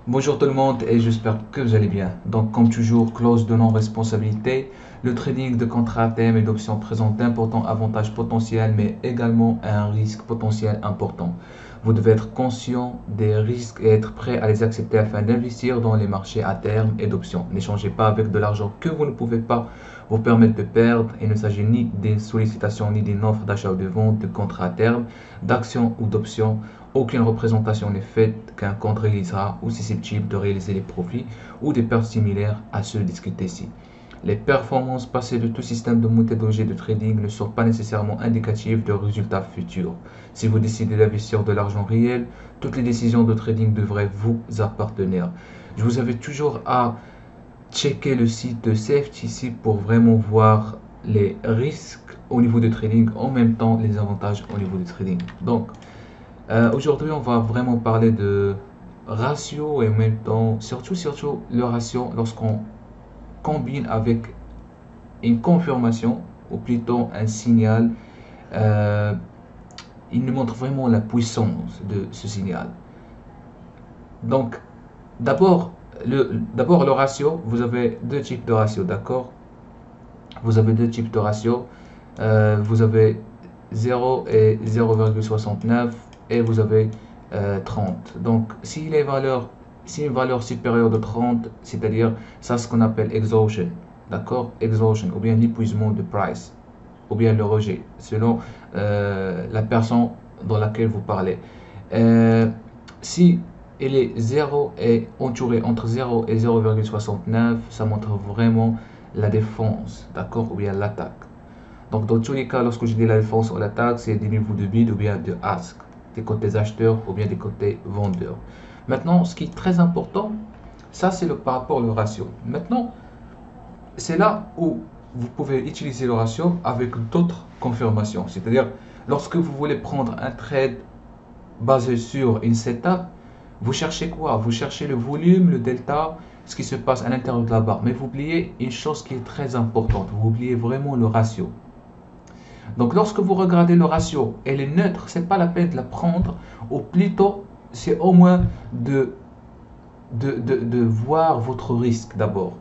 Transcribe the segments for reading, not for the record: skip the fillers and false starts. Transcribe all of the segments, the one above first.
Bonjour tout le monde et j'espère que vous allez bien. Donc comme toujours, clause de non-responsabilité, le trading de contrats à terme et d'options présente d'importants avantages potentiels mais également un risque potentiel important. Vous devez être conscient des risques et être prêt à les accepter afin d'investir dans les marchés à terme et d'options. N'échangez pas avec de l'argent que vous ne pouvez pas vous permettre de perdre. Il ne s'agit ni d'une sollicitation ni d'une offre d'achat ou de vente de contrats à terme, d'actions ou d'options. Aucune représentation n'est faite qu'un compte réalisera ou susceptible de réaliser des profits ou des pertes similaires à ceux discutés ici. Les performances passées de tout système de méthodologie de trading ne sont pas nécessairement indicatives de résultats futurs. Si vous décidez d'investir de l'argent réel, toutes les décisions de trading devraient vous appartenir. Je vous invite toujours à checker le site de CFTC pour vraiment voir les risques au niveau du trading, en même temps les avantages au niveau du trading. Donc, aujourd'hui, on va vraiment parler de ratio et en même temps, surtout le ratio lorsqu'on combine avec une confirmation ou plutôt un signal. euh, il nous montre vraiment la puissance de ce signal. Donc, d'abord, le ratio, vous avez deux types de ratio, d'accord? Vous avez deux types de ratio. Vous avez 0 et 0,69 et vous avez 30. Donc, si une valeur supérieure de 30, c'est-à-dire ça ce qu'on appelle exhaustion, d'accord? Exhaustion, ou bien l'épuisement de price, ou bien le rejet, selon la personne dans laquelle vous parlez. Euh, Si elle est 0 et entourée entre 0 et 0,69, ça montre vraiment la défense, d'accord? Ou bien l'attaque. Donc, dans tous les cas, lorsque je dis la défense ou l'attaque, c'est des niveaux de bid ou bien de ask, des côtés acheteurs ou bien des côtés vendeurs. Maintenant, ce qui est très important, ça c'est par rapport au ratio. Maintenant, c'est là où vous pouvez utiliser le ratio avec d'autres confirmations. C'est-à-dire, lorsque vous voulez prendre un trade basé sur une setup, vous cherchez quoi? Vous cherchez le volume, le delta, ce qui se passe à l'intérieur de la barre. Mais vous oubliez une chose qui est très importante. Vous oubliez vraiment le ratio. Donc lorsque vous regardez le ratio, elle est neutre, c'est pas la peine de la prendre, ou plutôt c'est au moins de voir votre risque d'abord.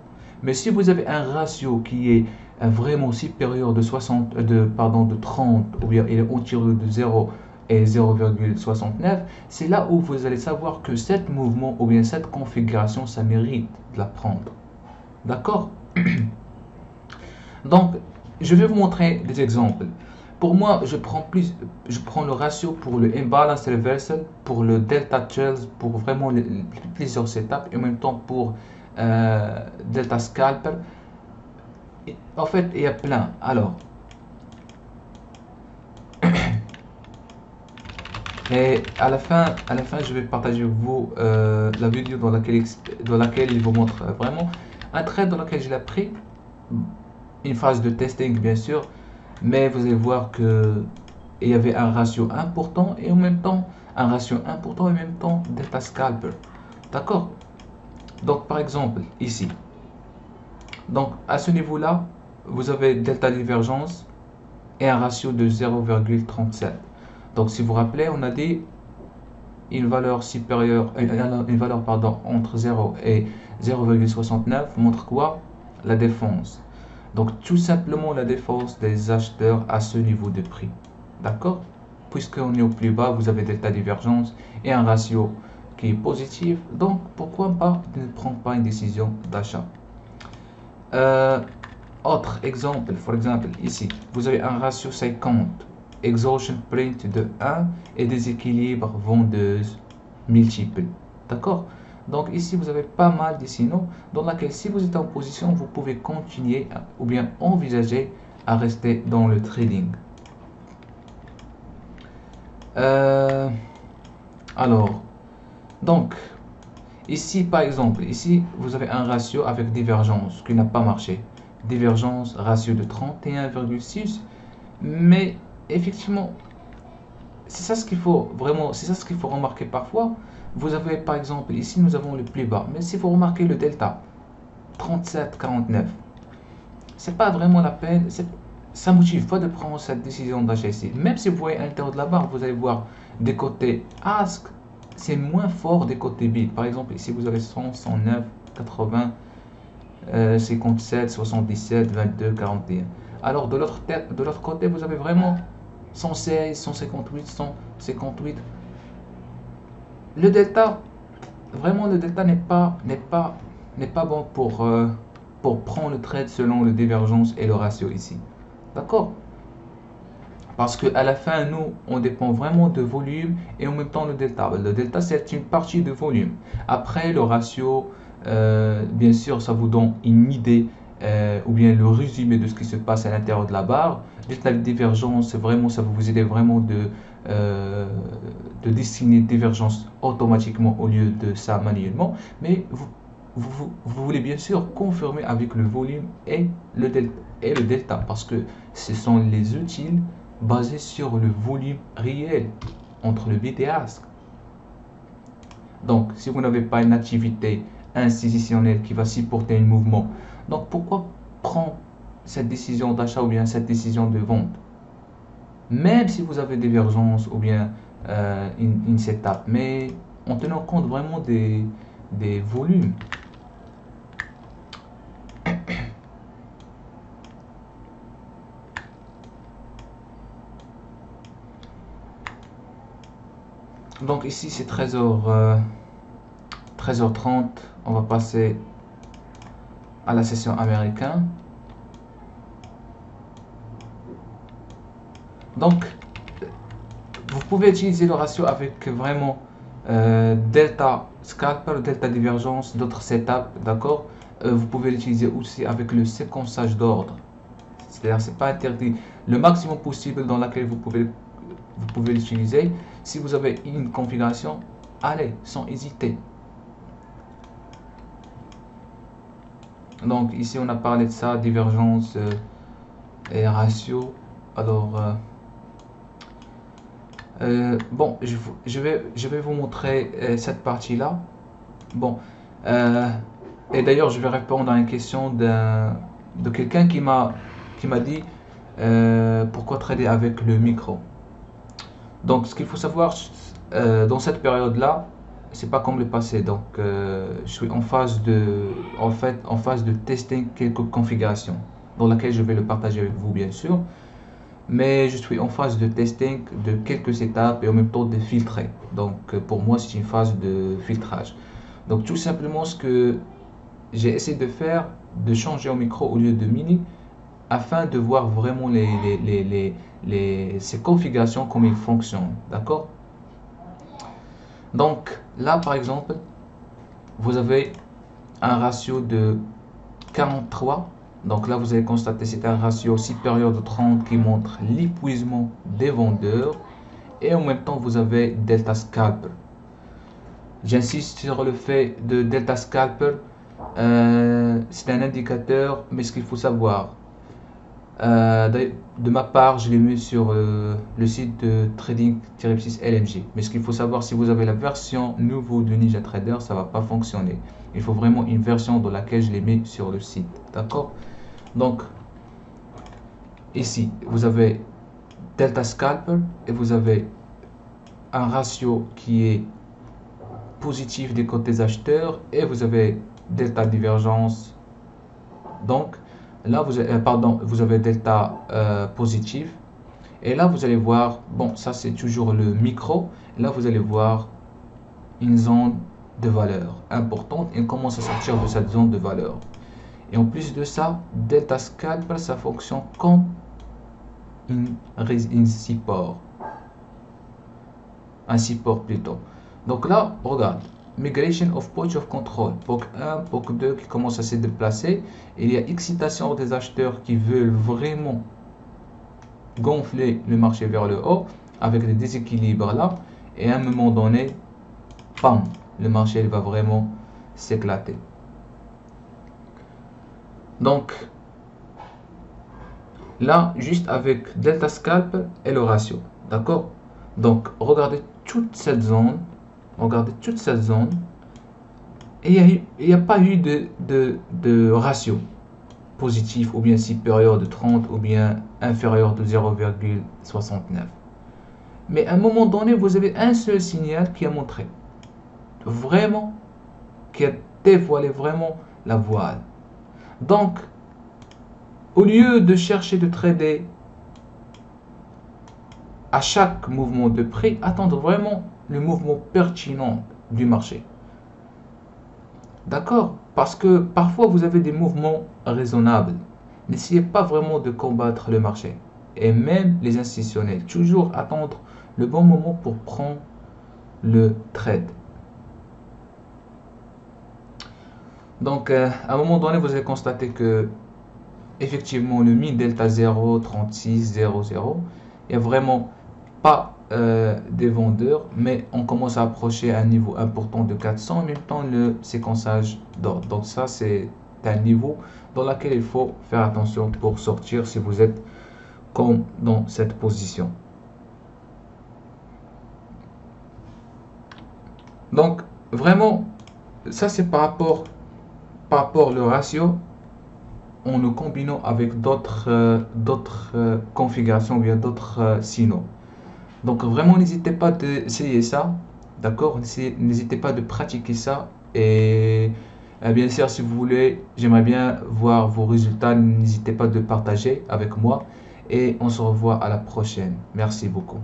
Mais si vous avez un ratio qui est vraiment supérieur de 60, de 30, ou bien il est entièrement de 0 et 0,69, c'est là où vous allez savoir que cet mouvement ou bien cette configuration, ça mérite de la prendre. D'accord? Donc, je vais vous montrer des exemples. Pour moi, je prends le ratio pour le imbalance reversal, pour le delta trails, pour vraiment plusieurs setups, et en même temps pour delta scalper. En fait, il y a plein. Alors, et à la fin, je vais partager vous la vidéo dans laquelle il vous montre vraiment un trade dans lequel je l'ai pris, une phase de testing bien sûr, mais vous allez voir que il y avait un ratio important et en même temps delta scalper. D'accord? Donc par exemple ici, donc à ce niveau là, vous avez delta divergence et un ratio de 0,37. Donc si vous vous rappelez, on a dit une valeur supérieure, une valeur pardon, entre 0 et 0,69 montre quoi? La défense. Donc tout simplement la défense des acheteurs à ce niveau de prix. D'accord? Puisqu'on est au plus bas, vous avez delta divergence et un ratio qui est positif. Donc pourquoi pas ne prendre pas une décision d'achat? Euh, Autre exemple, par exemple ici, vous avez un ratio 50, exhaustion print de 1 et déséquilibre vendeuse multiple. D'accord? Donc ici, vous avez pas mal de signaux dans lesquels si vous êtes en position, vous pouvez continuer ou bien envisager à rester dans le trading. Euh, alors, donc, ici par exemple, ici vous avez un ratio avec divergence qui n'a pas marché. Divergence, ratio de 31,6. Mais effectivement, c'est ça ce qu'il faut vraiment, c'est ça ce qu'il faut remarquer parfois. Vous avez par exemple, ici nous avons le plus bas. Mais si vous remarquez le delta, 37,49, c'est pas vraiment la peine, ça ne motive pas de prendre cette décision d'achat ici. Même si vous voyez à l'intérieur de la barre, vous allez voir des côtés ask c'est moins fort des côtés bits. Par exemple, ici vous avez 100, 109, 80, 57, 77, 22, 41. Alors de l'autre côté, vous avez vraiment 116, 158, 158. Le delta, vraiment le delta n'est pas bon pour prendre le trade selon le divergence et le ratio ici. D'accord? Parce qu'à la fin, nous, on dépend vraiment de volume et en même temps le delta. Le delta, c'est une partie de volume. Après, le ratio, bien sûr, ça vous donne une idée ou bien le résumé de ce qui se passe à l'intérieur de la barre. Juste la divergence, vraiment, ça va vous aider vraiment de dessiner divergence automatiquement au lieu de ça manuellement. Mais vous voulez bien sûr confirmer avec le volume et le delta parce que ce sont les outils basé sur le volume réel entre le bit et ask. Donc, si vous n'avez pas une activité institutionnelle qui va supporter un mouvement, donc pourquoi prendre cette décision d'achat ou bien cette décision de vente? Même si vous avez divergence ou bien une setup, mais en tenant compte vraiment des volumes. Donc ici c'est 13h30, on va passer à la session américaine. Donc vous pouvez utiliser le ratio avec vraiment delta scalper, delta divergence, d'autres setups, d'accord. Vous pouvez l'utiliser aussi avec le séquençage d'ordre, c'est-à-dire c'est pas interdit, le maximum possible dans laquelle vous pouvez l'utiliser. Si vous avez une configuration, allez, sans hésiter. Donc ici on a parlé de ça, divergence et ratio. Alors bon, je vais vous montrer cette partie là. Bon, et d'ailleurs je vais répondre à une question de quelqu'un qui m'a dit pourquoi trader avec le micro. Donc, ce qu'il faut savoir dans cette période-là, c'est pas comme le passé. Donc, je suis en phase de testing quelques configurations, dans laquelle je vais le partager avec vous, bien sûr. Mais je suis en phase de testing de quelques étapes et en même temps de filtrer. Donc, pour moi, c'est une phase de filtrage. Donc, tout simplement, ce que j'ai essayé de faire, de changer au micro au lieu de mini, afin de voir vraiment ces configurations, comme ils fonctionnent, d'accord. Donc là par exemple vous avez un ratio de 43, donc là vous allez constater c'est un ratio supérieur de 30 qui montre l'épuisement des vendeurs et en même temps vous avez delta scalper. J'insiste sur le fait de delta scalper, c'est un indicateur, mais ce qu'il faut savoir, de ma part, je l'ai mis sur le site de Trading-6 LMG. Mais ce qu'il faut savoir, si vous avez la version nouveau de NinjaTrader, ça va pas fonctionner. Il faut vraiment une version dans laquelle je l'ai mis sur le site. D'accord? Donc, ici, vous avez Delta Scalper et vous avez un ratio qui est positif des côtés acheteurs et vous avez Delta Divergence. Donc, là vous avez delta positif et là vous allez voir, bon ça c'est toujours le micro, là vous allez voir une zone de valeur importante et on commence à sortir de cette zone de valeur. Et en plus de ça, delta scalper, ça fonctionne comme un support, plutôt. Donc là regarde, migration of point of control, POC 1, POC 2 qui commence à se déplacer. Il y a excitation des acheteurs qui veulent vraiment gonfler le marché vers le haut avec des déséquilibres là. Et à un moment donné, pam, le marché il va vraiment s'éclater. Donc là, juste avec delta scalp et le ratio, d'accord. Donc regardez toute cette zone. Regardez toute cette zone et il n'y a pas eu de ratio positif ou bien supérieur de 30 ou bien inférieur de 0,69. Mais à un moment donné, vous avez un seul signal qui a montré. vraiment, qui a dévoilé vraiment la voile. Donc, au lieu de chercher de trader à chaque mouvement de prix, attendre vraiment le mouvement pertinent du marché. D'accord? Parce que parfois vous avez des mouvements raisonnables. N'essayez pas vraiment de combattre le marché. Et même les institutionnels, toujours attendre le bon moment pour prendre le trade. Donc, à un moment donné, vous allez constater que effectivement le mi delta 0,3600, il n'y a vraiment pas des vendeurs, mais on commence à approcher un niveau important de 400, en même temps le séquençage d'ordre. Donc ça, c'est un niveau dans lequel il faut faire attention pour sortir si vous êtes comme dans cette position. Donc vraiment, ça c'est par rapport le ratio en le combinant avec d'autres configurations ou bien d'autres signaux. Donc vraiment n'hésitez pas d'essayer ça, d'accord? N'hésitez pas de pratiquer ça et bien sûr si vous voulez, j'aimerais bien voir vos résultats, n'hésitez pas de partager avec moi et on se revoit à la prochaine. Merci beaucoup.